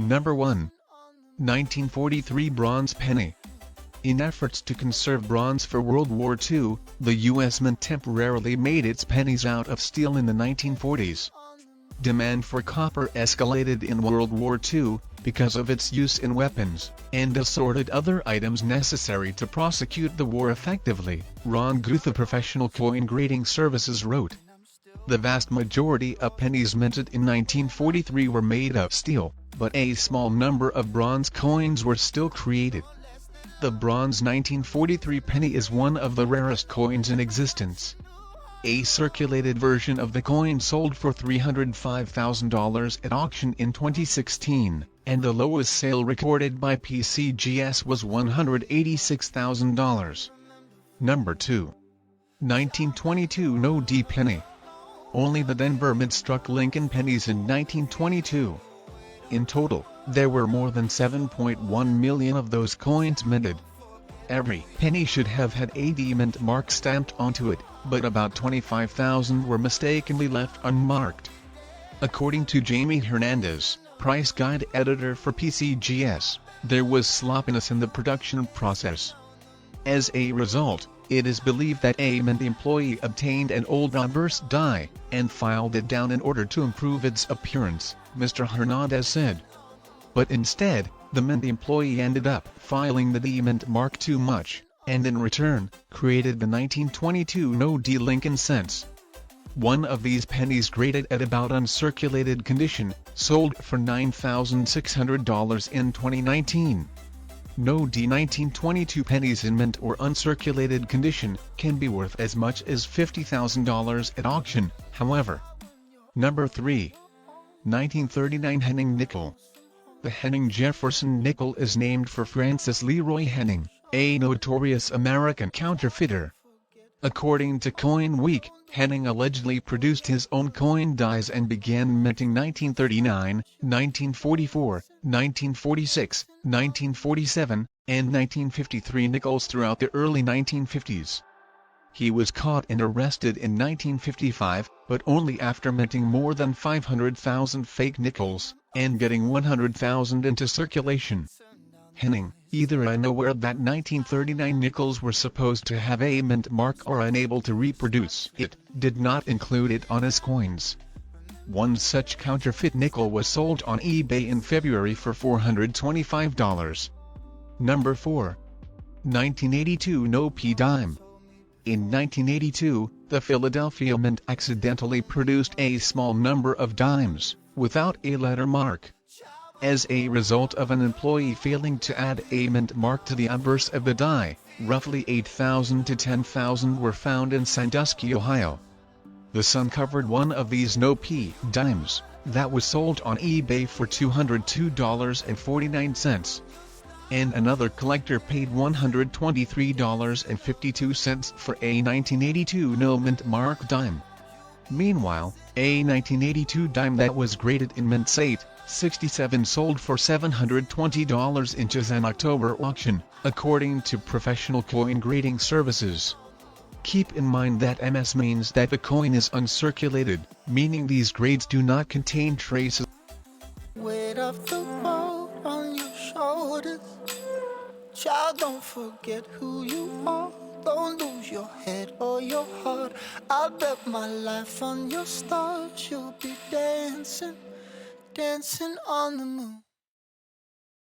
Number 1. 1943 Bronze Penny. In efforts to conserve bronze for World War II, the U.S. Mint temporarily made its pennies out of steel in the 1940s. Demand for copper escalated in World War II, because of its use in weapons, and assorted other items necessary to prosecute the war effectively, Ron Guth of Professional Coin Grading Services wrote. The vast majority of pennies minted in 1943 were made of steel, but a small number of bronze coins were still created. The bronze 1943 penny is one of the rarest coins in existence. A circulated version of the coin sold for $305,000 at auction in 2016, and the lowest sale recorded by PCGS was $186,000. Number 2. 1922 No D Penny. Only the Denver Mint struck Lincoln pennies in 1922. In total, there were more than 7.1 million of those coins minted. Every penny should have had a D Mint mark stamped onto it, but about 25,000 were mistakenly left unmarked. According to Jamie Hernandez, price guide editor for PCGS, there was sloppiness in the production process. As a result, it is believed that a Mint employee obtained an old obverse die, and filed it down in order to improve its appearance, Mr. Hernandez said. But instead, the Mint employee ended up filing the D Mint mark too much, and in return, created the 1922 No D Lincoln cents. One of these pennies graded at about uncirculated condition, sold for $9,600 in 2019. No D 1922 pennies in mint or uncirculated condition can be worth as much as $50,000 at auction, however. Number 3. 1939 Henning nickel. The Henning Jefferson nickel is named for Francis Leroy Henning, a notorious American counterfeiter. According to Coin Week, Henning allegedly produced his own coin dies and began minting 1939, 1944, 1946, 1947, and 1953 nickels throughout the early 1950s. He was caught and arrested in 1955, but only after minting more than 500,000 fake nickels, and getting 100,000 into circulation. Henning, either unaware that 1939 nickels were supposed to have a mint mark or unable to reproduce it, did not include it on his coins. One such counterfeit nickel was sold on eBay in February for $425. Number 4. 1982 No P Dime. In 1982, the Philadelphia Mint accidentally produced a small number of dimes, without a letter mark. As a result of an employee failing to add a mint mark to the obverse of the die, roughly 8,000 to 10,000 were found in Sandusky, Ohio. The Sun covered one of these no-P dimes, that was sold on eBay for $202.49. And another collector paid $123.52 for a 1982 no mint mark dime. Meanwhile, a 1982 dime that was graded in mint 867 sold for $720 in just an October auction, according to Professional Coin Grading Services. Keep in mind that MS means that the coin is uncirculated, meaning these grades do not contain traces. Weight of the world on your shoulders. Child, don't forget who you are. Don't lose your head or your heart. I'll bet my life on your stars. You'll be dancing, dancing on the moon.